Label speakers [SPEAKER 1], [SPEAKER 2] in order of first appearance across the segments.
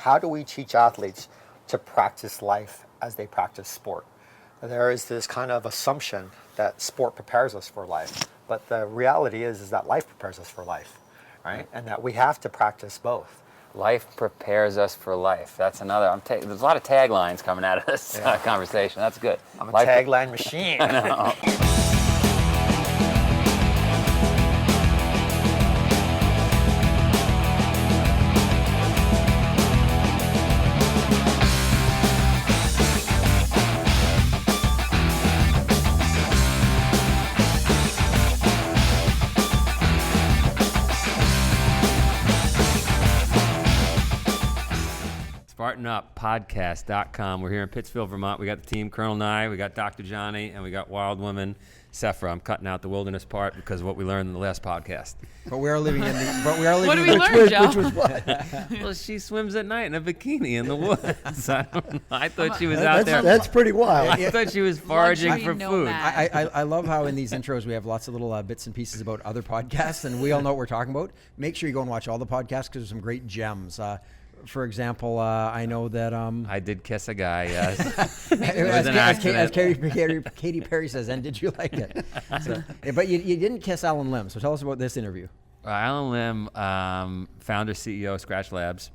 [SPEAKER 1] how do we teach athletes to practice life as they practice sport? There is this kind of assumption that sport prepares us for life, but the reality is that life prepares us for life, right? And that we have to practice both.
[SPEAKER 2] Life prepares us for life. That's another. There's a lot of taglines coming out of this conversation. That's good.
[SPEAKER 1] I'm a tagline machine.
[SPEAKER 2] I know. Spartan Up podcast.com. We're here in Pittsfield, Vermont. We got the team, Colonel Nye, we got Dr. Johnny, and we got Wild Woman, Sephra. I'm cutting out the wilderness part because of what we learned in the last podcast.
[SPEAKER 3] But we are living in the.
[SPEAKER 4] What did we learn, Joe?
[SPEAKER 3] Which was what?
[SPEAKER 2] Well, she swims at night in a bikini in the woods. I don't know. I thought she was out there.
[SPEAKER 3] That's pretty wild.
[SPEAKER 2] I thought she was foraging for food.
[SPEAKER 3] I love how in these intros we have lots of little bits and pieces about other podcasts, and we all know what we're talking about. Make sure you go and watch all the podcasts because there's some great gems. For example, I know that
[SPEAKER 2] I did kiss a guy. Yes,
[SPEAKER 3] as Katy Perry says, and did you like it? So, but you didn't kiss Allen Lim. So tell us about this interview.
[SPEAKER 2] Allen Lim, founder, CEO of Skratch Labs.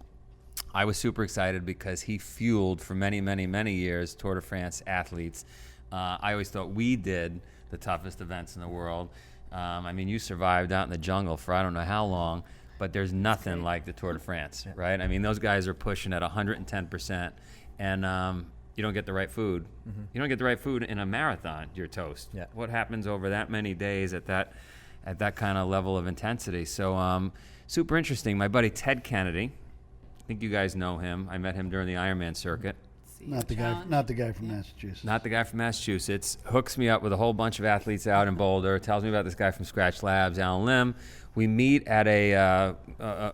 [SPEAKER 2] I was super excited because he fueled for many, many, many years Tour de France athletes. I always thought we did the toughest events in the world. I mean, you survived out in the jungle for I don't know how long. But there's nothing like the Tour de France, right? I mean, those guys are pushing at 110%, and you don't get the right food. Mm-hmm. You don't get the right food in a marathon, you're toast.
[SPEAKER 3] Yeah.
[SPEAKER 2] What happens over that many days at that kind of level of intensity? So super interesting. My buddy Ted Kennedy, I think you guys know him. I met him during the Ironman circuit.
[SPEAKER 5] Not the guy from Massachusetts.
[SPEAKER 2] Not the guy from Massachusetts. Hooks me up with a whole bunch of athletes out in Boulder. Tells me about this guy from Skratch Labs, Allen Lim. We meet at a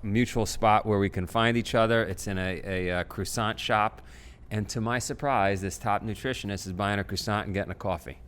[SPEAKER 2] mutual spot where we can find each other. It's in a croissant shop. And to my surprise, this top nutritionist is buying a croissant and getting a coffee.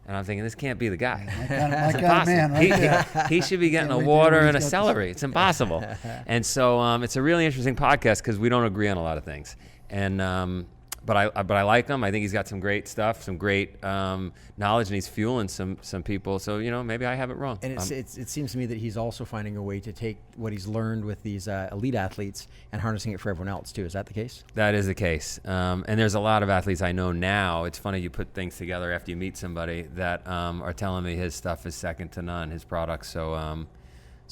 [SPEAKER 2] And I'm thinking, this can't be the guy.
[SPEAKER 5] My kind of man, right?
[SPEAKER 2] He should be getting a water and a celery. It's impossible. And so it's a really interesting podcast because we don't agree on a lot of things. And But I like him. I think he's got some great stuff, some great knowledge, and he's fueling some people. So, maybe I have it wrong.
[SPEAKER 3] And it seems to me that he's also finding a way to take what he's learned with these elite athletes and harnessing it for everyone else, too. Is that the case?
[SPEAKER 2] That is the case. And there's a lot of athletes I know now. It's funny you put things together after you meet somebody that are telling me his stuff is second to none, his products. So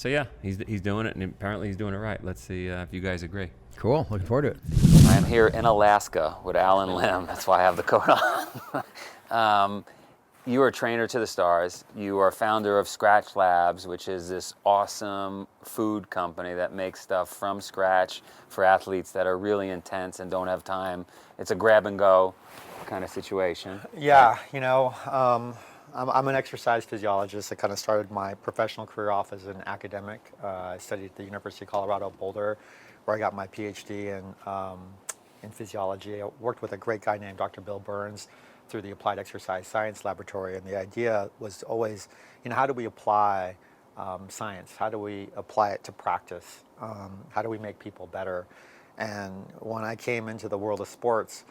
[SPEAKER 2] yeah, he's doing it, and apparently he's doing it right. Let's see if you guys agree.
[SPEAKER 3] Cool. Looking forward to it.
[SPEAKER 2] I am here in Alaska with Allen Lim. That's why I have the coat on. You are a trainer to the stars. You are founder of Skratch Labs, which is this awesome food company that makes stuff from scratch for athletes that are really intense and don't have time. It's a grab and go kind of situation.
[SPEAKER 1] Yeah, I'm an exercise physiologist. I kind of started my professional career off as an academic. I studied at the University of Colorado Boulder, where I got my PhD in physiology. I worked with a great guy named Dr. Bill Burns through the Applied Exercise Science Laboratory, and the idea was always, how do we apply science? How do we apply it to practice? How do we make people better? And when I came into the world of sports,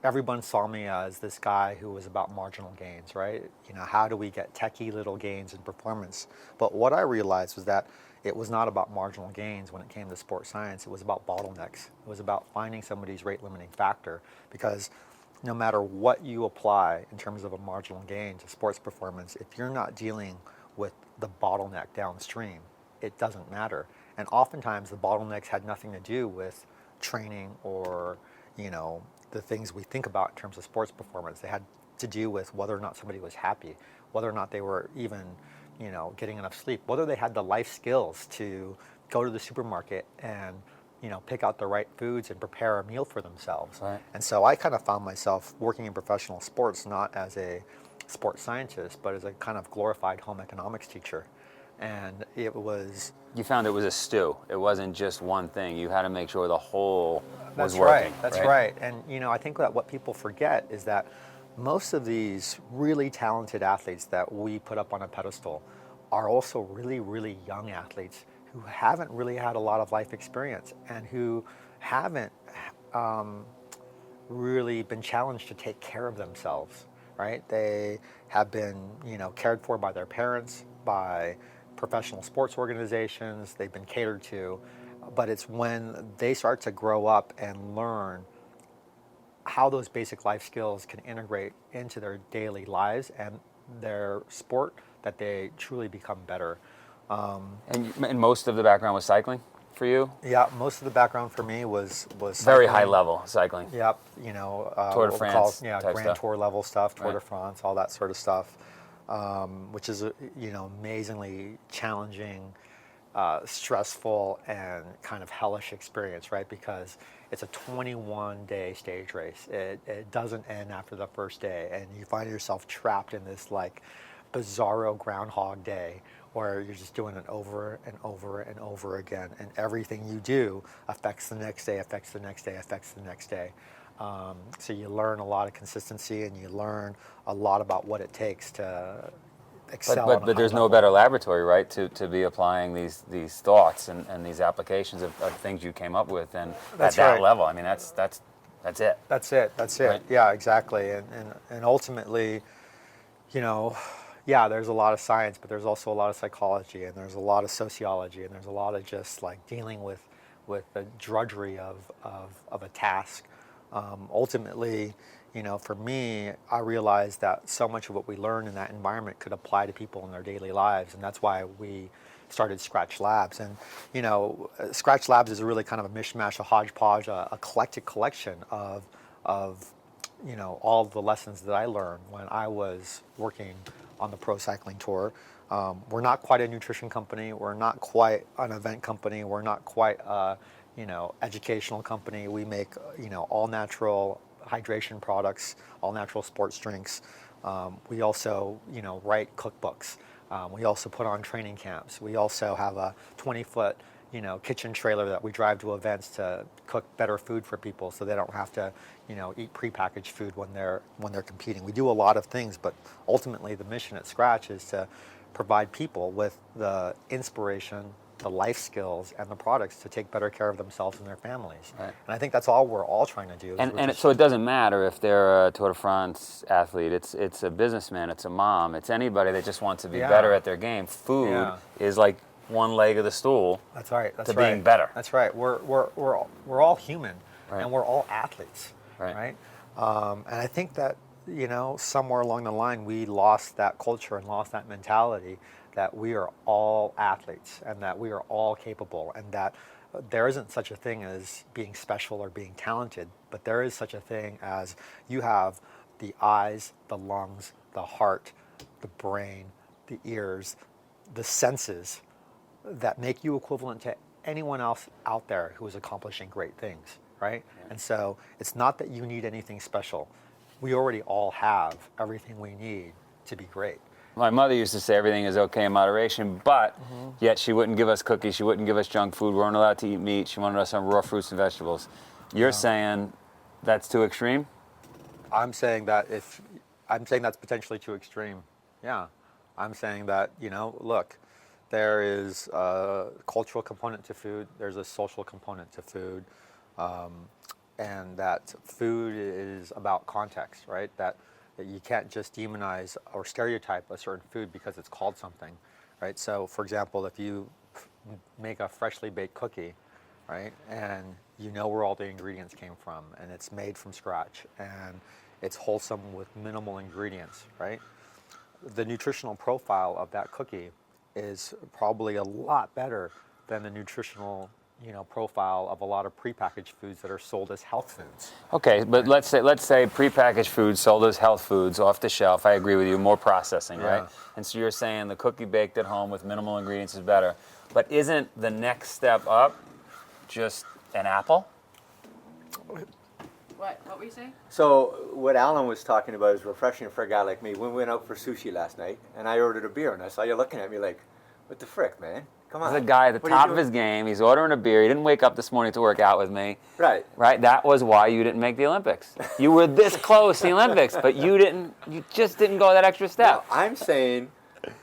[SPEAKER 1] everyone saw me as this guy who was about marginal gains, right? How do we get techie little gains in performance? But what I realized was that it was not about marginal gains when it came to sports science. It was about bottlenecks. It was about finding somebody's rate limiting factor, because no matter what you apply in terms of a marginal gain to sports performance, if you're not dealing with the bottleneck downstream, it doesn't matter. And oftentimes the bottlenecks had nothing to do with training or, the things we think about in terms of sports performance. They had to do with whether or not somebody was happy, whether or not they were even getting enough sleep, whether they had the life skills to go to the supermarket and, pick out the right foods and prepare a meal for themselves.
[SPEAKER 2] Right.
[SPEAKER 1] And so I kind of found myself working in professional sports, not as a sports scientist, but as a kind of glorified home economics teacher. And it was...
[SPEAKER 2] You found it was a stew. It wasn't just one thing. You had to make sure the whole was working.
[SPEAKER 1] That's right. And, I think that what people forget is that most of these really talented athletes that we put up on a pedestal are also really, really young athletes who haven't really had a lot of life experience and who haven't really been challenged to take care of themselves, right? They have been, cared for by their parents, by professional sports organizations, they've been catered to, but it's when they start to grow up and learn how those basic life skills can integrate into their daily lives and their sport that they truly become better.
[SPEAKER 2] And most of the background was cycling for you?
[SPEAKER 1] Yeah, most of the background for me was
[SPEAKER 2] very
[SPEAKER 1] cycling.
[SPEAKER 2] high level cycling.
[SPEAKER 1] Yep,
[SPEAKER 2] Tour de France
[SPEAKER 1] Grand
[SPEAKER 2] type
[SPEAKER 1] Tour level stuff, Tour
[SPEAKER 2] Right.
[SPEAKER 1] de France, all that sort of stuff, which is amazingly challenging, stressful, and kind of hellish experience, right? Because it's a 21-day stage race. It doesn't end after the first day, and you find yourself trapped in this like bizarro Groundhog Day where you're just doing it over and over and over again, and everything you do affects the next day, affects the next day, affects the next day. So you learn a lot of consistency, and you learn a lot about what it takes to excel.
[SPEAKER 2] But there's no better laboratory, right, to be applying these thoughts and these applications of things you came up with, and
[SPEAKER 1] That's
[SPEAKER 2] at that
[SPEAKER 1] right.
[SPEAKER 2] level. I mean, that's it.
[SPEAKER 1] That's it.
[SPEAKER 2] Right.
[SPEAKER 1] Yeah, exactly. And ultimately, there's a lot of science, but there's also a lot of psychology, and there's a lot of sociology, and there's a lot of just like dealing with the drudgery of a task. Ultimately, for me, I realized that so much of what we learn in that environment could apply to people in their daily lives, and that's why we started Skratch Labs. And Skratch Labs is really kind of a mishmash, a hodgepodge, a eclectic collection of all of the lessons that I learned when I was working on the pro cycling tour. We're not quite a nutrition company. We're not quite an event company. We're not quite a educational company. We make all natural hydration products, all natural sports drinks. We also write cookbooks. We also put on training camps. We also have a 20-foot kitchen trailer that we drive to events to cook better food for people, so they don't have to eat prepackaged food when they're competing. We do a lot of things, but ultimately the mission at Skratch is to provide people with the inspiration, the life skills, and the products to take better care of themselves and their families.
[SPEAKER 2] Right.
[SPEAKER 1] And I think that's all we're all trying to do.
[SPEAKER 2] So it doesn't matter if they're a Tour de France athlete. It's a businessman. It's a mom. It's anybody that just wants to be better at their game. Food is like one leg of the stool.
[SPEAKER 1] That's right. That's
[SPEAKER 2] to
[SPEAKER 1] right.
[SPEAKER 2] being better.
[SPEAKER 1] That's right. We're all human,
[SPEAKER 2] Right.
[SPEAKER 1] and we're all athletes,
[SPEAKER 2] Right.
[SPEAKER 1] And I think that somewhere along the line we lost that culture and lost that mentality that we are all athletes and that we are all capable, and that there isn't such a thing as being special or being talented, but there is such a thing as you have the eyes, the lungs, the heart, the brain, the ears, the senses that make you equivalent to anyone else out there who is accomplishing great things, right? And so it's not that you need anything special. We already all have everything we need to be great.
[SPEAKER 2] My mother used to say everything is okay in moderation, but yet she wouldn't give us cookies, she wouldn't give us junk food, we weren't allowed to eat meat, she wanted us on raw fruits and vegetables. You're saying that's too extreme?
[SPEAKER 1] I'm saying that's potentially too extreme. Yeah. I'm saying that, look, there is a cultural component to food, there's a social component to food, and that food is about context, right? That you can't just demonize or stereotype a certain food because it's called something, right? So, for example, if you make a freshly baked cookie, right, and where all the ingredients came from, and it's made from scratch, and it's wholesome with minimal ingredients, right? The nutritional profile of that cookie is probably a lot better than the nutritional profile of a lot of prepackaged foods that are sold as health foods.
[SPEAKER 2] Okay, but let's say prepackaged foods sold as health foods off the shelf. I agree with you, more processing, right? And so you're saying the cookie baked at home with minimal ingredients is better. But isn't the next step up just an apple?
[SPEAKER 4] What were you saying?
[SPEAKER 6] So what Alan was talking about is refreshing for a guy like me. We went out for sushi last night, and I ordered a beer, and I saw you looking at me like, what the frick, man? Come on.
[SPEAKER 2] There's a guy at the
[SPEAKER 6] What are you
[SPEAKER 2] top of
[SPEAKER 6] doing?
[SPEAKER 2] his game. He's ordering a beer. He didn't wake up this morning to work out with me.
[SPEAKER 6] Right.
[SPEAKER 2] Right? That was why you didn't make the Olympics. You were this close to the Olympics, but you just didn't go that extra step.
[SPEAKER 6] No, I'm saying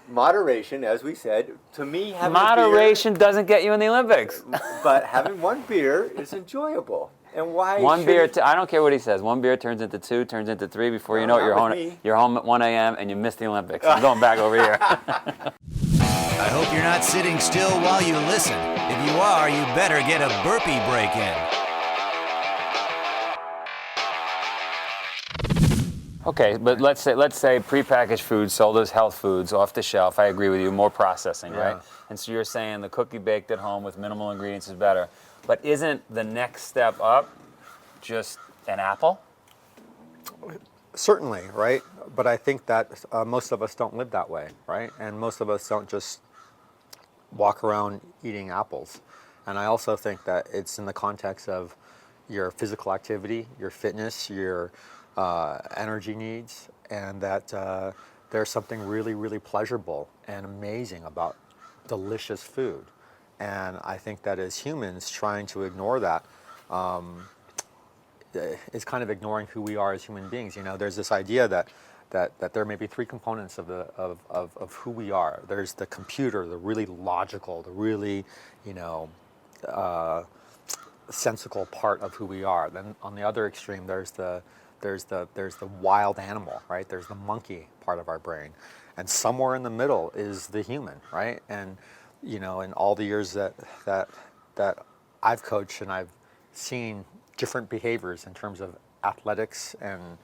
[SPEAKER 6] moderation, as we said, to me, having
[SPEAKER 4] Moderation doesn't get you in the Olympics.
[SPEAKER 6] but having one beer is enjoyable. And why?
[SPEAKER 4] One beer, I don't care what he says. One beer turns into 2, turns into 3. Before you know it, you're home at 1 a.m. and you missed the Olympics. I'm going back over here.
[SPEAKER 7] I hope you're not sitting still while you listen. If you are, you better get a burpee break in.
[SPEAKER 4] Okay, but let's say prepackaged foods sold as health foods off the shelf. I agree with you. More processing, right? And so you're saying the cookie baked at home with minimal ingredients is better. But isn't the next step up just an apple?
[SPEAKER 1] Certainly, right? But I think that most of us don't live that way, right? And most of us don't just walk around eating apples. And I also think that it's in the context of your physical activity, your fitness, your energy needs, and that there's something really, really pleasurable and amazing about delicious food. And I think that as humans, trying to ignore that is kind of ignoring who we are as human beings. You know, there's this idea that there may be 3 components of who we are. There's the computer, the really logical, the really, sensical part of who we are. Then on the other extreme, there's the wild animal, right? There's the monkey part of our brain, and somewhere in the middle is the human, right? And in all the years that I've coached and I've seen different behaviors in terms of athletics and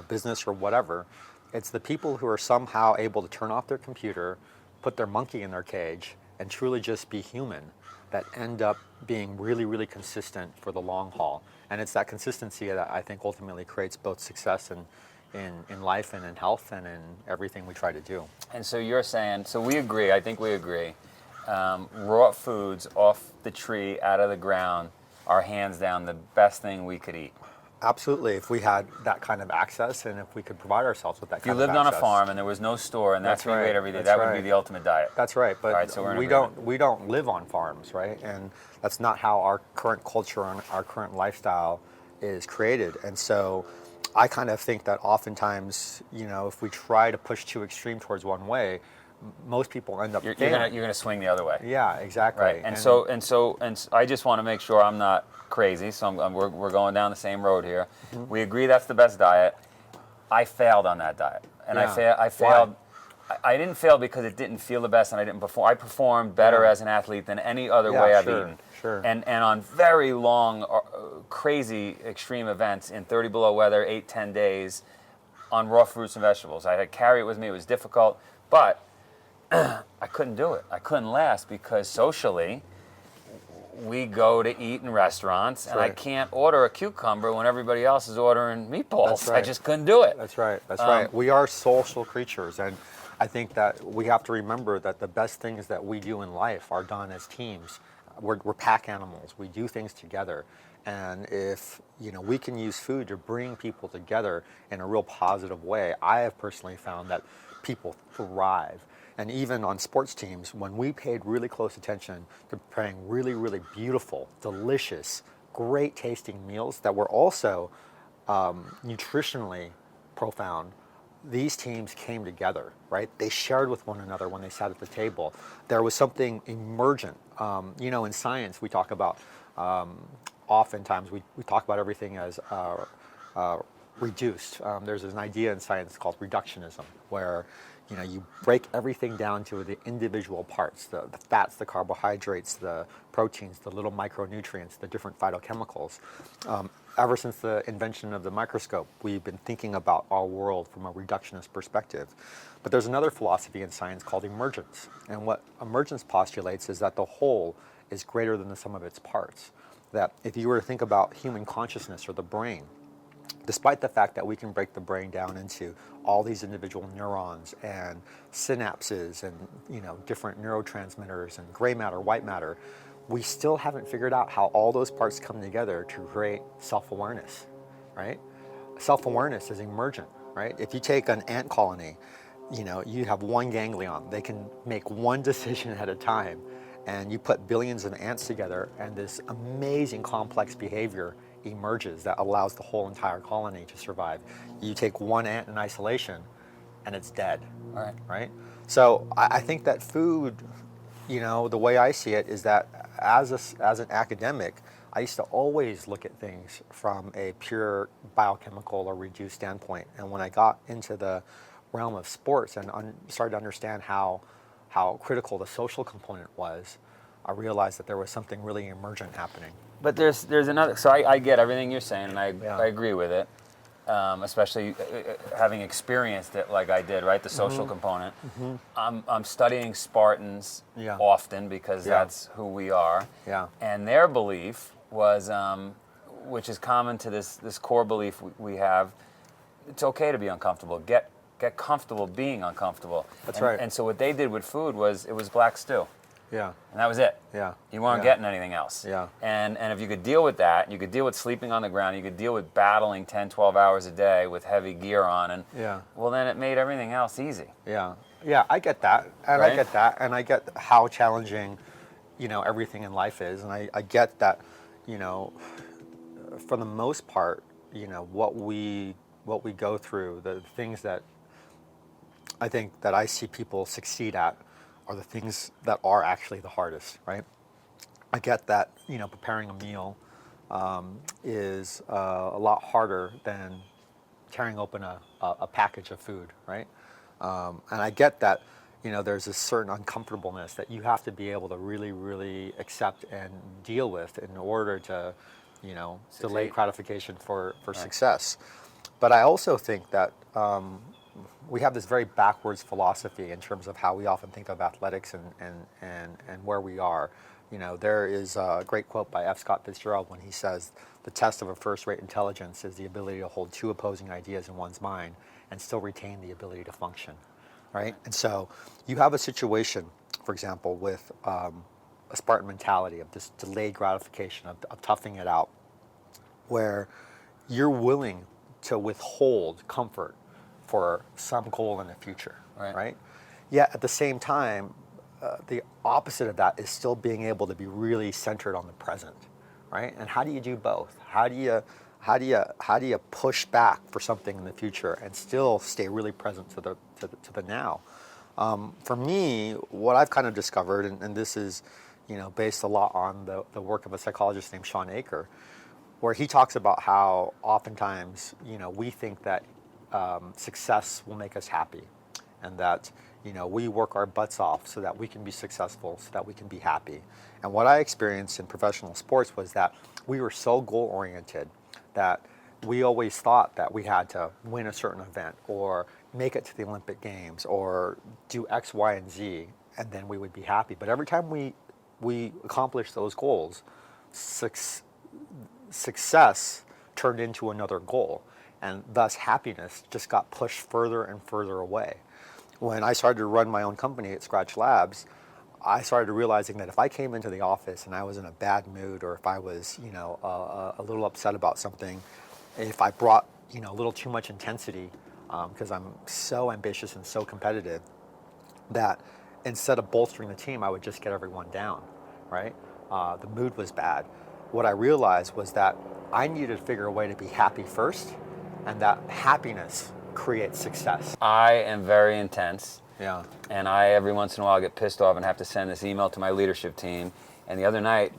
[SPEAKER 1] business or whatever, it's the people who are somehow able to turn off their computer, put their monkey in their cage, and truly just be human that end up being really, really consistent for the long haul. And it's that consistency that I think ultimately creates both success in life and in health and in everything we try to do.
[SPEAKER 4] And so you're saying, so we agree, I think we agree, raw foods off the tree, out of the ground, are hands down the best thing we could eat.
[SPEAKER 1] Absolutely, if we had that kind of access and if we could provide ourselves with that kind of access.
[SPEAKER 4] If you lived on a farm and there was no store and that's what you ate every day, that would be the ultimate diet.
[SPEAKER 1] That's right, but
[SPEAKER 4] right, so
[SPEAKER 1] we don't live on farms, right? And that's not how our current culture and our current lifestyle is created. And so I kind of think that oftentimes, if we try to push too extreme towards one way, most people end up failing.
[SPEAKER 4] You're gonna swing the other way.
[SPEAKER 1] Yeah, exactly.
[SPEAKER 4] Right. And so I just want to make sure I'm not crazy. So we're going down the same road here. Mm-hmm. We agree that's the best diet. I failed on that diet, and I failed. I didn't fail because it didn't feel the best, and I didn't perform. I performed better as an athlete than any other way I've eaten.
[SPEAKER 1] Sure.
[SPEAKER 4] And on very long, crazy, extreme events in 30 below weather, 8-10 days, on raw fruits and vegetables. I had to carry it with me. It was difficult, but I couldn't do it. I couldn't last because socially, we go to eat in restaurants, and I can't order a cucumber when everybody else is ordering meatballs.
[SPEAKER 1] That's right.
[SPEAKER 4] I just couldn't do it.
[SPEAKER 1] That's right. That's right. We are social creatures, and I think that we have to remember that the best things that we do in life are done as teams. We're pack animals. We do things together. And if we can use food to bring people together in a real positive way, I have personally found that people thrive. And even on sports teams, when we paid really close attention to preparing really, really beautiful, delicious, great tasting meals that were also nutritionally profound, these teams came together, right? They shared with one another when they sat at the table. There was something emergent. In science, we talk about, oftentimes we talk about everything as reduced. There's an idea in science called reductionism, where you break everything down to the individual parts, the fats, the carbohydrates, the proteins, the little micronutrients, the different phytochemicals. Ever since the invention of the microscope, we've been thinking about our world from a reductionist perspective. But there's another philosophy in science called emergence. And what emergence postulates is that the whole is greater than the sum of its parts. That if you were to think about human consciousness or the brain, despite the fact that we can break the brain down into all these individual neurons and synapses and different neurotransmitters and gray matter, white matter, we still haven't figured out how all those parts come together to create self-awareness, right? Self-awareness is emergent, right? If you take an ant colony, you have one ganglion. They can make one decision at a time, and you put billions of ants together, and this amazing complex behavior emerges that allows the whole entire colony to survive. You take one ant in isolation and it's dead, right? So I think that food, the way I see it is that as an academic, I used to always look at things from a pure biochemical or reduced standpoint. And when I got into the realm of sports and started to understand how critical the social component was, I realized that there was something really emergent happening.
[SPEAKER 4] But there's another. So I get everything you're saying, and
[SPEAKER 1] Yeah.
[SPEAKER 4] I agree with it, especially having experienced it like I did, right? The social component. I'm studying Spartans
[SPEAKER 1] Yeah.
[SPEAKER 4] often because
[SPEAKER 1] Yeah.
[SPEAKER 4] that's who we are.
[SPEAKER 1] Yeah.
[SPEAKER 4] And their belief was, which is common to this core belief we have, it's okay to be uncomfortable. Get comfortable being uncomfortable.
[SPEAKER 1] That's
[SPEAKER 4] And-
[SPEAKER 1] right.
[SPEAKER 4] And so what they did with food was it was black stew.
[SPEAKER 1] Yeah.
[SPEAKER 4] And that was it.
[SPEAKER 1] Yeah.
[SPEAKER 4] You weren't
[SPEAKER 1] Yeah.
[SPEAKER 4] getting anything else.
[SPEAKER 1] Yeah.
[SPEAKER 4] And if you could deal with that, you could deal with sleeping on the ground, you could deal with battling 10, 12 hours a day with heavy gear on, and
[SPEAKER 1] Yeah.
[SPEAKER 4] well, then it made everything else easy.
[SPEAKER 1] Yeah, yeah, I get that, and
[SPEAKER 4] Right?
[SPEAKER 1] I get that, and I get how challenging, everything in life is, and I get that, for the most part, what we go through, the things that I think that I see people succeed at, are the things that are actually the hardest, right? I get that, preparing a meal is a lot harder than tearing open a package of food, right? And I get that, there's a certain uncomfortableness that you have to be able to really, really accept and deal with in order to, delay
[SPEAKER 4] Succeed.
[SPEAKER 1] gratification for success. But I also think that we have this very backwards philosophy in terms of how we often think of athletics and where we are. There is a great quote by F. Scott Fitzgerald when he says, "The test of a first-rate intelligence is the ability to hold two opposing ideas in one's mind and still retain the ability to function," right? And so you have a situation, for example, with a Spartan mentality of this delayed gratification, of toughing it out, where you're willing to withhold comfort for some goal in the future, right? Yet at the same time, the opposite of that is still being able to be really centered on the present, right? And how do you do both? How do you push back for something in the future and still stay really present to the now? For me, what I've kind of discovered, and this is, based a lot on the work of a psychologist named Sean Aker, where he talks about how oftentimes, we think that success will make us happy, and that we work our butts off so that we can be successful, so that we can be happy. And what I experienced in professional sports was that we were so goal-oriented that we always thought that we had to win a certain event or make it to the Olympic Games or do X, Y, and Z, and then we would be happy. But every time we accomplished those goals, success turned into another goal, and thus happiness just got pushed further and further away. When I started to run my own company at Skratch Labs, I started realizing that if I came into the office and I was in a bad mood, or if I was, a little upset about something, if I brought, a little too much intensity, because I'm so ambitious and so competitive, that instead of bolstering the team, I would just get everyone down, right? The mood was bad. What I realized was that I needed to figure a way to be happy first, and that happiness creates success.
[SPEAKER 4] I am very intense.
[SPEAKER 1] Yeah.
[SPEAKER 4] And I, every once in a while, get pissed off and have to send this email to my leadership team. And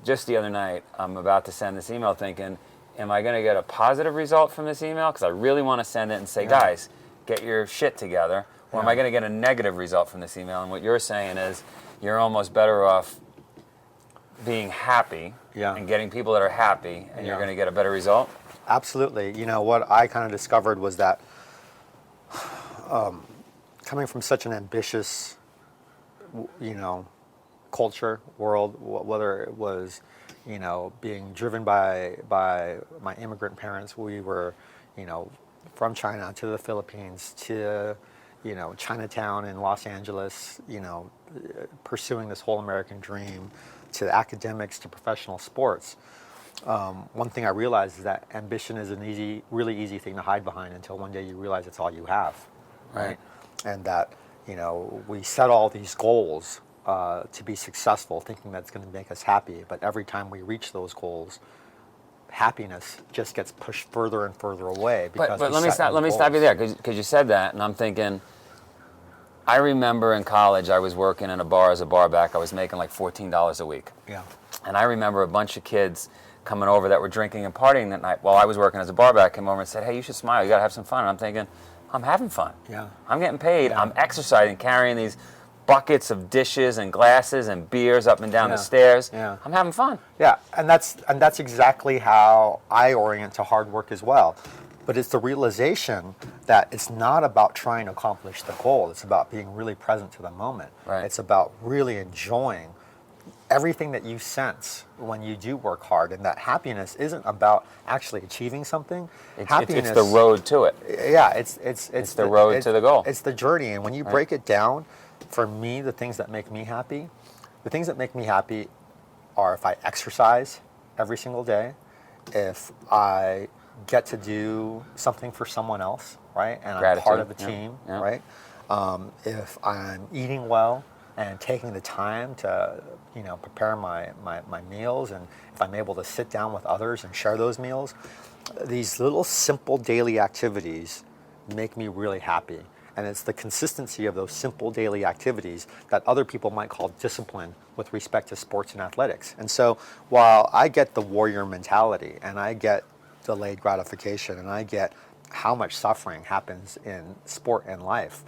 [SPEAKER 4] just the other night, I'm about to send this email thinking, am I going to get a positive result from this email? Because I really want to send it and say, guys, get your shit together. Or am I going to get a negative result from this email? And what you're saying is you're almost better off being happy and getting people that are happy, and you're going to get a better result?
[SPEAKER 1] Absolutely. What I kind of discovered was that coming from such an ambitious, culture, world, whether it was, being driven by my immigrant parents, we were, from China to the Philippines to, Chinatown in Los Angeles, pursuing this whole American dream, to academics, to professional sports. One thing I realized is that ambition is really easy thing to hide behind until one day you realize it's all you have, right? And that, we set all these goals to be successful, thinking that's going to make us happy. But every time we reach those goals, happiness just gets pushed further and further away. Because
[SPEAKER 4] But let me stop you there, because you said that, and I'm thinking, I remember in college I was working in a bar as a bar back. I was making like $14 a week.
[SPEAKER 1] Yeah.
[SPEAKER 4] And I remember a bunch of kids coming over that were drinking and partying that night while I was working as a bar back, came over and said, hey, you should smile, you got to have some fun. And I'm thinking, I'm having fun.
[SPEAKER 1] Yeah.
[SPEAKER 4] I'm getting paid.
[SPEAKER 1] Yeah.
[SPEAKER 4] I'm exercising, carrying these buckets of dishes and glasses and beers up and down the stairs.
[SPEAKER 1] Yeah.
[SPEAKER 4] I'm having fun.
[SPEAKER 1] Yeah, and that's exactly how I orient to hard work as well. But it's the realization that it's not about trying to accomplish the goal. It's about being really present to the moment.
[SPEAKER 4] Right.
[SPEAKER 1] It's about really enjoying everything that you sense when you do work hard, and that happiness isn't about actually achieving something.
[SPEAKER 4] It's the road to it.
[SPEAKER 1] Yeah, it's
[SPEAKER 4] the road to the goal.
[SPEAKER 1] It's the journey, and when you break it down, for me, the things that make me happy are if I exercise every single day, if I get to do something for someone else, right, and I'm part of a team, right, if I'm eating well and taking the time to, prepare my meals, and if I'm able to sit down with others and share those meals, these little simple daily activities make me really happy. And it's the consistency of those simple daily activities that other people might call discipline with respect to sports and athletics. And so while I get the warrior mentality, and I get delayed gratification, and I get how much suffering happens in sport and life,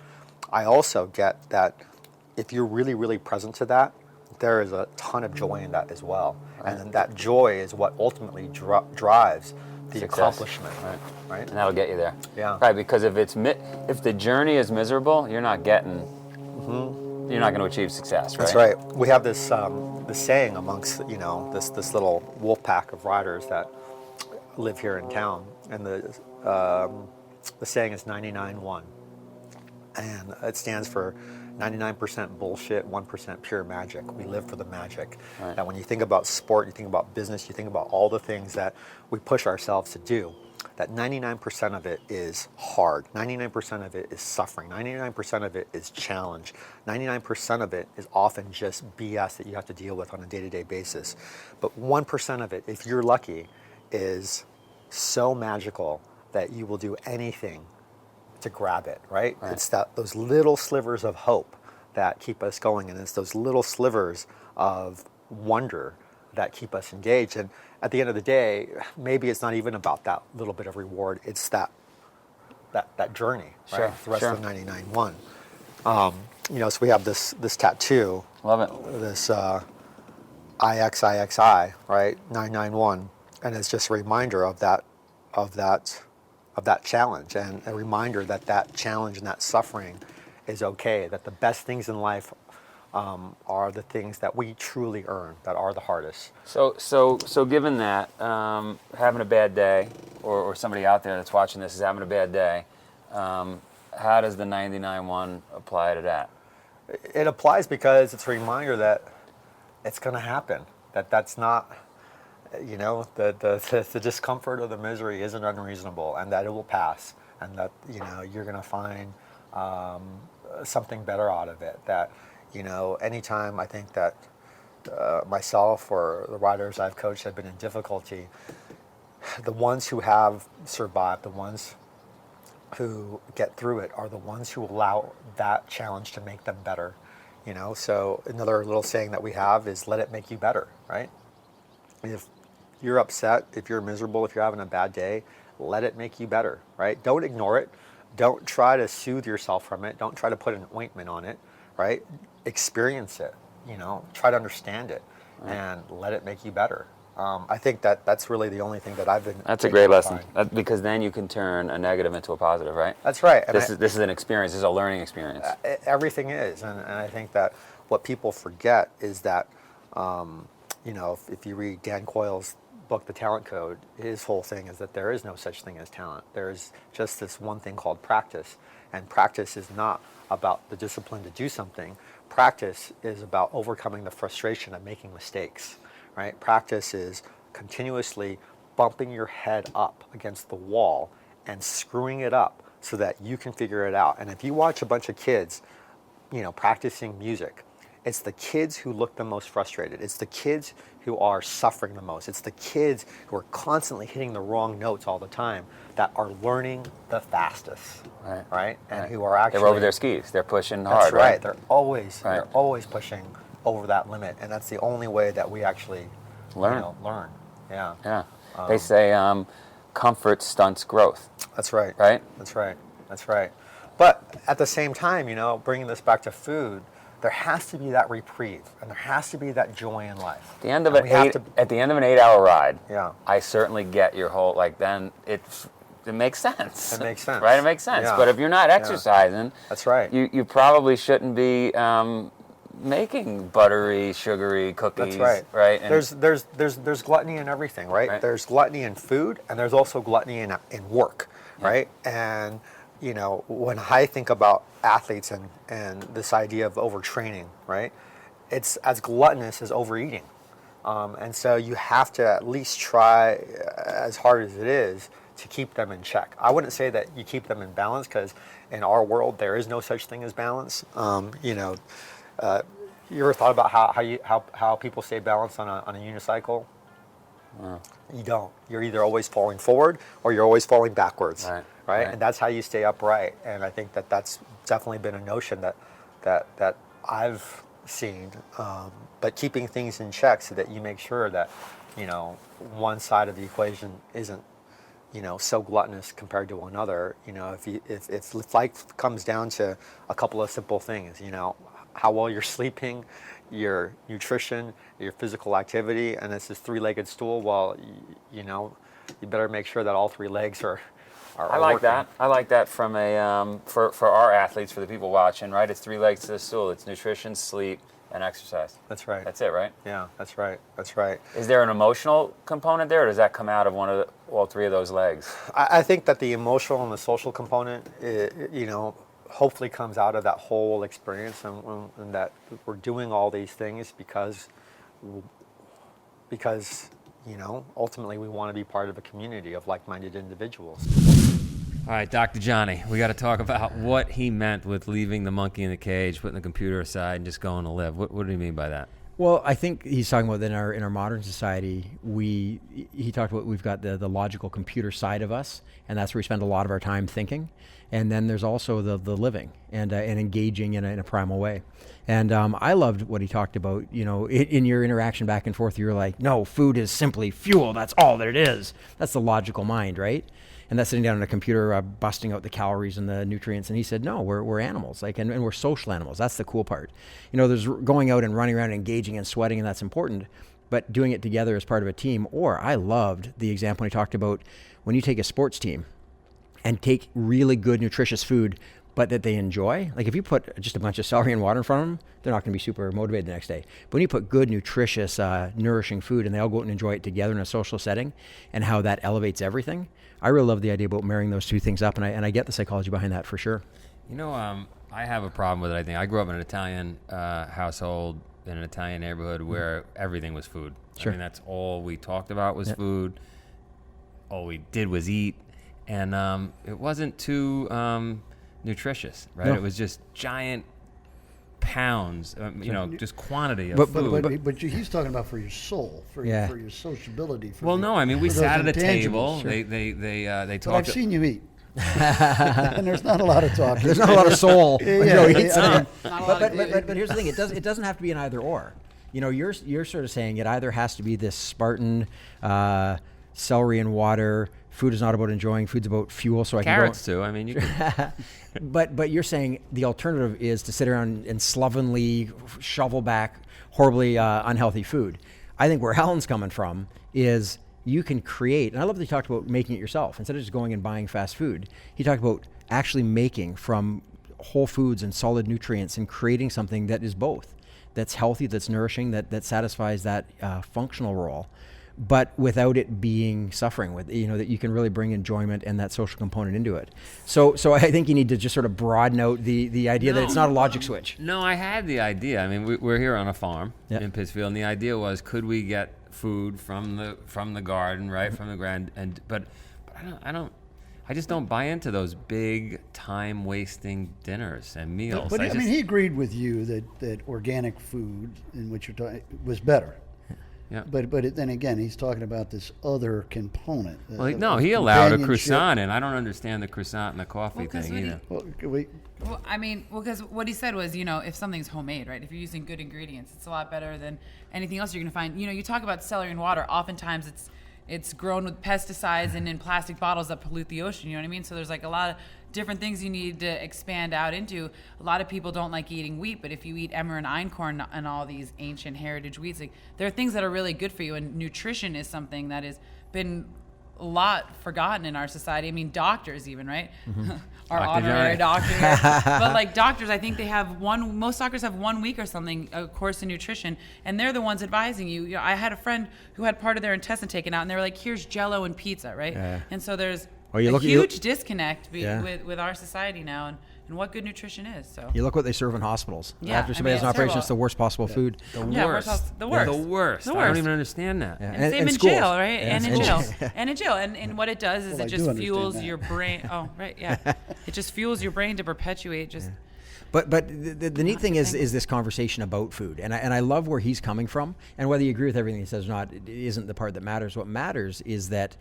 [SPEAKER 1] I also get that if you're really, really present to that, there is a ton of joy in that as well. Right. And then that joy is what ultimately drives the accomplishment, right?
[SPEAKER 4] And that'll get you there.
[SPEAKER 1] Yeah.
[SPEAKER 4] Right, because if the journey is miserable, you're not going to achieve success, right?
[SPEAKER 1] That's right. We have this saying amongst this little wolf pack of riders that live here in town, and the saying is 99-1, and it stands for 99% bullshit, 1% pure magic. We live for the magic. Right. And when you think about sport, you think about business, you think about all the things that we push ourselves to do, that 99% of it is hard. 99% of it is suffering. 99% of it is challenge. 99% of it is often just BS that you have to deal with on a day-to-day basis. But 1% of it, if you're lucky, is so magical that you will do anything to grab it, right? It's those little slivers of hope that keep us going, and it's those little slivers of wonder that keep us engaged. And at the end of the day, maybe it's not even about that little bit of reward. It's that journey, right? The rest of the 99-1. So we have this tattoo.
[SPEAKER 4] Love it.
[SPEAKER 1] This IXIXI, right? 991, and it's just a reminder of that challenge, and a reminder that challenge and that suffering is okay, that the best things in life are the things that we truly earn, that are the hardest.
[SPEAKER 4] So given that, having a bad day, or somebody out there that's watching this is having a bad day, how does the 99-1 apply to that?
[SPEAKER 1] It applies because it's a reminder that it's going to happen, that's not... the discomfort or the misery isn't unreasonable, and that it will pass, and that you're going to find something better out of it. That anytime I think that myself or the riders I've coached have been in difficulty, the ones who have survived, the ones who get through it, are the ones who allow that challenge to make them better. So another little saying that we have is, let it make you better, right? If you're upset, if you're miserable, if you're having a bad day, let it make you better, right? Don't ignore it. Don't try to soothe yourself from it. Don't try to put an ointment on it, right? Experience it, try to understand it, and let it make you better. I think that's really the only thing that I've been...
[SPEAKER 4] That's a great lesson, because then you can turn a negative into a positive, right?
[SPEAKER 1] That's right. And
[SPEAKER 4] this is an experience. This is a learning experience.
[SPEAKER 1] Everything is, and I think that what people forget is that, if you read Dan Coyle's book, The Talent Code, his whole thing is that there is no such thing as talent. There is just this one thing called practice, and practice is not about the discipline to do something. Practice is about overcoming the frustration of making mistakes, right? Practice is continuously bumping your head up against the wall and screwing it up so that you can figure it out. And if you watch a bunch of kids, practicing music, it's the kids who look the most frustrated. It's the kids who are suffering the most. It's the kids who are constantly hitting the wrong notes all the time that are learning the fastest, right? And who are actually...
[SPEAKER 4] They're over their skis. They're pushing hard,
[SPEAKER 1] That's right. They're always pushing over that limit, and that's the only way that we actually learn. Yeah.
[SPEAKER 4] Yeah. They say comfort stunts growth.
[SPEAKER 1] That's right.
[SPEAKER 4] Right?
[SPEAKER 1] That's right. That's right. But at the same time, bringing this back to food, there has to be that reprieve, and there has to be that joy in life.
[SPEAKER 4] At the end of an 8-hour ride, I certainly get your whole, then it makes sense.
[SPEAKER 1] It makes sense.
[SPEAKER 4] Right? It makes sense. Yeah. But if you're not exercising,
[SPEAKER 1] that's right.
[SPEAKER 4] You probably shouldn't be making buttery, sugary cookies.
[SPEAKER 1] That's right.
[SPEAKER 4] Right? And
[SPEAKER 1] there's gluttony in everything, right? There's gluttony in food, and there's also gluttony in work, right? And when I think about athletes and this idea of overtraining, right? It's as gluttonous as overeating. And so you have to at least try as hard as it is to keep them in check. I wouldn't say that you keep them in balance, because in our world there is no such thing as balance. You ever thought about how people stay balanced on a unicycle? You don't. You're either always falling forward or you're always falling backwards, right? And that's how you stay upright. And I think that that's definitely been a notion that I've seen. But keeping things in check so that you make sure that one side of the equation isn't so gluttonous compared to another. If life comes down to a couple of simple things, how well you're sleeping, your nutrition, your physical activity, and it's this three-legged stool. Well, you better make sure that all three legs are
[SPEAKER 4] I like
[SPEAKER 1] working.
[SPEAKER 4] that. I like that from a for our athletes, for the people watching, right? It's three legs to the stool. It's nutrition, sleep, and exercise.
[SPEAKER 1] That's right.
[SPEAKER 4] That's it, right?
[SPEAKER 1] Yeah, that's right. That's right.
[SPEAKER 4] Is there an emotional component there, or does that come out of all three of those legs?
[SPEAKER 1] I think that the emotional and the social component, hopefully comes out of that whole experience, and that we're doing all these things because ultimately we want to be part of a community of like-minded individuals.
[SPEAKER 2] All right, Dr. Johnny, we got to talk about what he meant with leaving the monkey in the cage, putting the computer aside, and just going to live. What do you mean by that?
[SPEAKER 3] Well, I think he's talking about that in our modern society, he talked about we've got the logical computer side of us, and that's where we spend a lot of our time thinking. And then there's also the living and engaging in a primal way. And I loved what he talked about. In your interaction back and forth, you're like, no, food is simply fuel. That's all that it is. That's the logical mind, right? And that's sitting down on a computer, busting out the calories and the nutrients. And he said, no, we're animals, and we're social animals. That's the cool part. There's going out and running around, and engaging and sweating, and that's important. But doing it together as part of a team. Or I loved the example he talked about when you take a sports team and take really good, nutritious food, but that they enjoy. Like if you put just a bunch of celery and water in front of them, they're not going to be super motivated the next day. But when you put good, nutritious, nourishing food, and they all go out and enjoy it together in a social setting, and how that elevates everything, I really love the idea about marrying those two things up, and I get the psychology behind that for sure.
[SPEAKER 2] I have a problem with it, I think. I grew up in an Italian household, in an Italian neighborhood where everything was food.
[SPEAKER 3] Sure.
[SPEAKER 2] I mean, that's all we talked about was food. All we did was eat. And it wasn't too nutritious, right?
[SPEAKER 3] No.
[SPEAKER 2] It was just giant pounds, just quantity of food.
[SPEAKER 5] But he's talking about for your soul, for your sociability.
[SPEAKER 2] We sat at a table.
[SPEAKER 5] Sure.
[SPEAKER 2] They talked.
[SPEAKER 5] But I've seen you eat. And there's not a lot of talking.
[SPEAKER 3] There's not a lot of soul. But here's the thing: it doesn't have to be an either or. You're sort of saying it either has to be this Spartan celery and water. Food is not about enjoying. Food's about fuel. So
[SPEAKER 2] Carrots too. I mean, you can.
[SPEAKER 3] But you're saying the alternative is to sit around and slovenly shovel back horribly unhealthy food. I think where Alan's coming from is you can create, and I love that he talked about making it yourself instead of just going and buying fast food. He talked about actually making from whole foods and solid nutrients and creating something that is both, that's healthy, that's nourishing, that satisfies that functional role, but without it being suffering, with that you can really bring enjoyment and that social component into it. So I think you need to just sort of broaden out the idea that it's not a logic switch.
[SPEAKER 2] No, I had the idea. I mean, we're here on a farm in Pittsfield, and the idea was, could we get food from the garden, right, from the ground? But I just don't buy into those big time-wasting dinners and meals.
[SPEAKER 5] But I mean, he agreed with you that organic food, in which you're talking, was better.
[SPEAKER 2] Yeah.
[SPEAKER 5] But then again, he's talking about this other component.
[SPEAKER 2] Well, no, he allowed a
[SPEAKER 5] companionship.
[SPEAKER 2] croissant, and I don't understand the croissant and the coffee thing either.
[SPEAKER 5] Well,
[SPEAKER 8] Because what he said was, if something's homemade, right? If you're using good ingredients, it's a lot better than anything else you're going to find. You talk about celery and water. Oftentimes, it's grown with pesticides and in plastic bottles that pollute the ocean. You know what I mean? So there's like a lot of different things you need to expand out into. A lot of people don't like eating wheat, but if you eat emmer and einkorn and all these ancient heritage wheats, like there are things that are really good for you. And nutrition is something that has been a lot forgotten in our society. I mean, doctors even, right? Our honorary doctor here. But like doctors, I think they have most doctors have 1 week or something, a course in nutrition, and they're the ones advising you. I had a friend who had part of their intestine taken out, and they were like, here's Jell-O and pizza, right?
[SPEAKER 3] Yeah.
[SPEAKER 8] And so there's
[SPEAKER 3] Well,
[SPEAKER 8] a huge disconnect with our society now and what good nutrition is. So
[SPEAKER 3] You look what they serve in hospitals.
[SPEAKER 8] Yeah,
[SPEAKER 3] After somebody has an
[SPEAKER 8] it's
[SPEAKER 3] operation,
[SPEAKER 8] terrible.
[SPEAKER 3] it's the worst possible food.
[SPEAKER 2] The
[SPEAKER 8] Yeah,
[SPEAKER 2] worst.
[SPEAKER 8] the worst.
[SPEAKER 2] The worst.
[SPEAKER 8] The
[SPEAKER 2] I don't
[SPEAKER 8] worst.
[SPEAKER 2] even understand that.
[SPEAKER 3] Yeah.
[SPEAKER 8] And same in
[SPEAKER 3] schools.
[SPEAKER 8] jail, right?
[SPEAKER 3] Yeah,
[SPEAKER 8] And in
[SPEAKER 3] schools.
[SPEAKER 8] jail. And in jail. And what it does is
[SPEAKER 5] Well, I
[SPEAKER 8] it
[SPEAKER 5] do
[SPEAKER 8] just
[SPEAKER 5] understand
[SPEAKER 8] fuels
[SPEAKER 5] that.
[SPEAKER 8] your brain. Oh, right, yeah. It just fuels your brain to perpetuate just.
[SPEAKER 3] But the neat thing is this conversation about food, and I love where he's coming from, and whether you agree with everything he says or not, it isn't the part that matters. What matters is that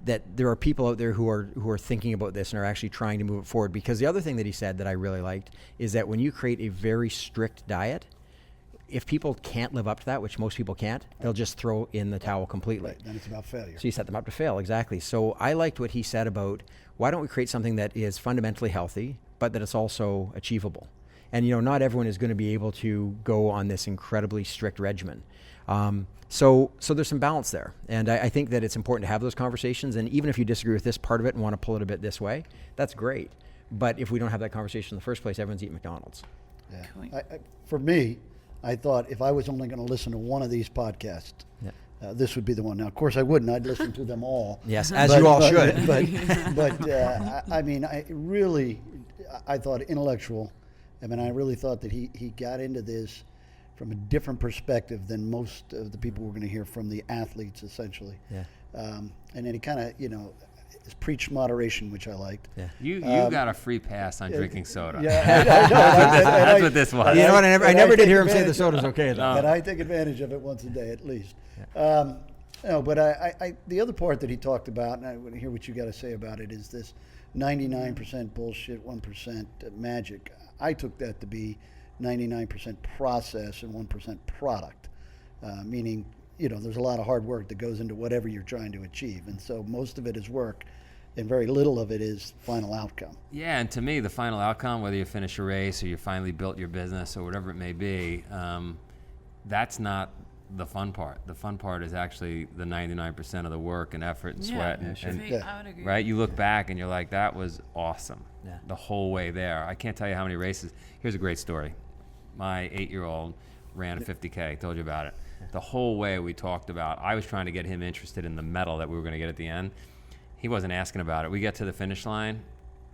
[SPEAKER 3] that there are people out there who are thinking about this and are actually trying to move it forward. Because the other thing that he said that I really liked is that when you create a very strict diet, if people can't live up to that, which most people can't, they'll just throw in the towel completely.
[SPEAKER 5] Right, then it's about failure.
[SPEAKER 3] So you set them up to fail, exactly. So I liked what he said about why don't we create something that is fundamentally healthy, but that it's also achievable. And not everyone is going to be able to go on this incredibly strict regimen. So there's some balance there. And I think that it's important to have those conversations. And even if you disagree with this part of it and want to pull it a bit this way, that's great. But if we don't have that conversation in the first place, everyone's eating McDonald's.
[SPEAKER 5] Yeah. For me, I thought if I was only going to listen to one of these podcasts, this would be the one. Now, of course, I wouldn't. I'd listen to them all.
[SPEAKER 3] Yes, as you all should.
[SPEAKER 5] But I mean, I thought intellectual. I mean, I really thought that he got into this from a different perspective than most of the people we're going to hear from the athletes, essentially.
[SPEAKER 3] Yeah.
[SPEAKER 5] And then he kind of, preached moderation, which I liked.
[SPEAKER 3] Yeah.
[SPEAKER 2] You got a free pass on drinking soda.
[SPEAKER 5] Yeah,
[SPEAKER 2] That's what this was.
[SPEAKER 3] You know what? I never did hear him say the
[SPEAKER 5] advantage-
[SPEAKER 3] soda's okay, though.
[SPEAKER 5] But I take advantage of it once a day at least. No, but I the other part that he talked about, and I want to hear what you got to say about it, is this 99% bullshit, 1% magic. I took that to be 99% process and 1% product, meaning, there's a lot of hard work that goes into whatever you're trying to achieve. And so most of it is work and very little of it is final outcome.
[SPEAKER 2] Yeah, and to me, the final outcome, whether you finish a race or you finally built your business or whatever it may be, that's not the fun part. The fun part is actually the 99% of the work and effort and sweat.
[SPEAKER 8] I would agree.
[SPEAKER 2] Right? You look back and you're like, that was awesome.
[SPEAKER 3] Yeah.
[SPEAKER 2] The whole way there. I can't tell you how many races. Here's a great story. My 8-year-old ran a 50K. Told you about it. The whole way we talked about, I was trying to get him interested in the medal that we were going to get at the end. He wasn't asking about it. We get to the finish line.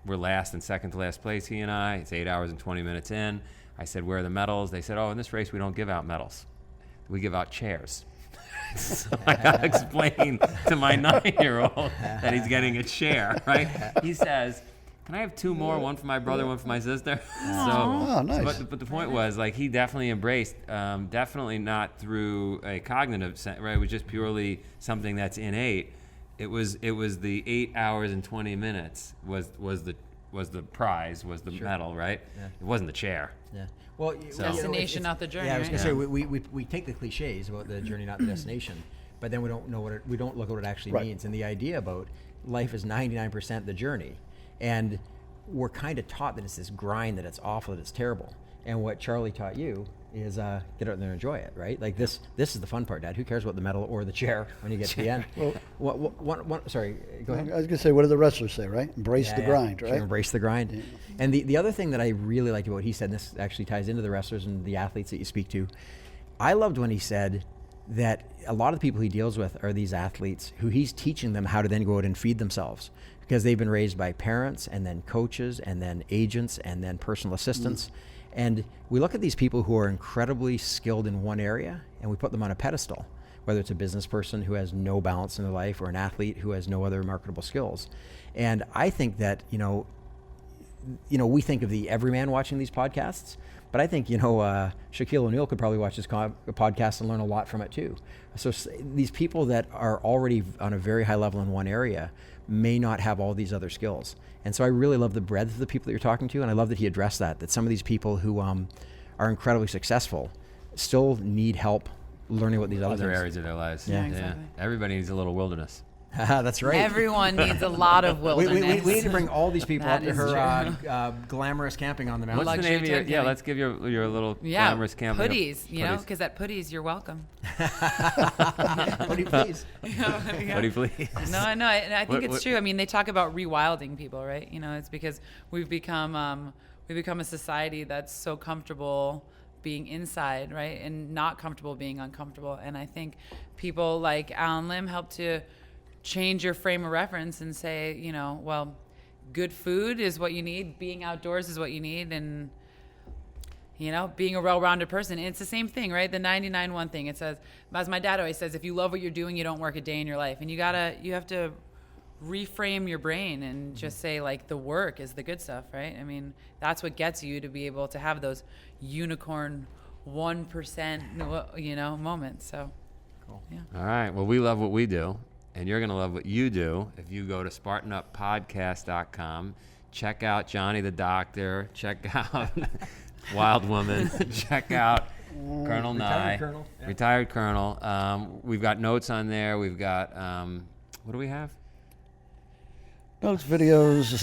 [SPEAKER 2] We're last and second to last place, he and I. It's 8 hours and 20 minutes in. I said, where are the medals? They said, in this race we don't give out medals. We give out chairs. So I got to explain to my 9-year-old that he's getting a chair, right? He says, can I have 2 more, one for my brother, one for my sister?
[SPEAKER 5] Oh, nice.
[SPEAKER 2] But the point was, he definitely embraced, definitely not through a cognitive sense, right? It was just purely something that's innate. It was the 8 hours and 20 minutes was the prize, was the medal, right? Yeah. It wasn't the chair.
[SPEAKER 3] Yeah. Well,
[SPEAKER 8] Destination, not the journey.
[SPEAKER 3] Yeah, I was
[SPEAKER 8] right?
[SPEAKER 3] going to say we take the cliches about the journey, not the destination, but then we don't know we don't look at what it actually means. And the idea about life is 99% the journey, and we're kind of taught that it's this grind, that it's awful, that it's terrible. And what Charlie taught you is get out there and enjoy it, right? Like this is the fun part, Dad. Who cares about the medal or the chair when you get to the end? Sorry, go ahead.
[SPEAKER 5] I was going to say, what do the wrestlers say, right? Embrace the grind, right?
[SPEAKER 3] Sure, embrace the grind. Yeah. And the other thing that I really liked about what he said, and this actually ties into the wrestlers and the athletes that you speak to, I loved when he said that a lot of the people he deals with are these athletes who he's teaching them how to then go out and feed themselves, because they've been raised by parents and then coaches and then agents and then personal assistants. And we look at these people who are incredibly skilled in one area and we put them on a pedestal. whether it's a business person who has no balance in their life or an athlete who has no other marketable skills. And I think that, we think of the everyman watching these podcasts, but I think, Shaquille O'Neal could probably watch this podcast and learn a lot from it too. So these people that are already on a very high level in one area may not have all these other skills. And so I really love the breadth of the people that you're talking to, and I love that he addressed that some of these people who are incredibly successful still need help learning what these other things.
[SPEAKER 2] areas of their lives.
[SPEAKER 3] Yeah.
[SPEAKER 8] Exactly.
[SPEAKER 2] Everybody needs a little wilderness.
[SPEAKER 3] That's right.
[SPEAKER 8] Everyone needs a lot of wilderness.
[SPEAKER 3] We need to bring all these people
[SPEAKER 8] That
[SPEAKER 3] up to
[SPEAKER 8] is
[SPEAKER 3] her glamorous camping on the mountain.
[SPEAKER 2] What's the
[SPEAKER 8] Luxury
[SPEAKER 2] name of your?
[SPEAKER 8] tent
[SPEAKER 2] Yeah,
[SPEAKER 8] camping.
[SPEAKER 2] let's give your little glamorous camping.
[SPEAKER 8] Putties, because at Putties you're welcome.
[SPEAKER 3] Putty, please.
[SPEAKER 2] Putty, please.
[SPEAKER 8] No, I know, and I think
[SPEAKER 2] What-
[SPEAKER 8] it's
[SPEAKER 2] what-
[SPEAKER 8] true. I mean, they talk about rewilding people, right? It's because we've become a society that's so comfortable being inside, right, and not comfortable being uncomfortable. And I think people like Allen Lim help to change your frame of reference and say, well, good food is what you need, being outdoors is what you need, and being a well-rounded person. And it's the same thing, right? The 99-1 thing. It says, as my dad always says, if you love what you're doing, you don't work a day in your life. And you have to reframe your brain and just say, like, the work is the good stuff, right? I mean, that's what gets you to be able to have those unicorn 1%, moments. So, cool. Yeah.
[SPEAKER 2] All right. Well, we love what we do, and you're going to love what you do if you go to SpartanUpPodcast.com. Check out Johnny the Doctor. Check out Wild Woman. Check out Colonel Nye. Retired Colonel. We've got notes on there. We've got, what do we have?
[SPEAKER 5] Notes, videos,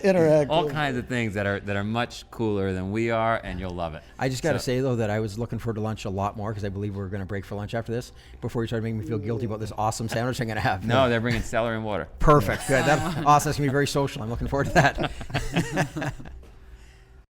[SPEAKER 5] interactive.
[SPEAKER 2] All kinds of things that are much cooler than we are, and you'll love it.
[SPEAKER 3] I just got to say, though, that I was looking forward to lunch a lot more because I believe we're going to break for lunch after this before you started making me feel guilty about this awesome sandwich I'm going to have.
[SPEAKER 2] No, they're bringing celery and water.
[SPEAKER 3] Perfect. Good. Awesome. That's going to be very social. I'm looking forward to that.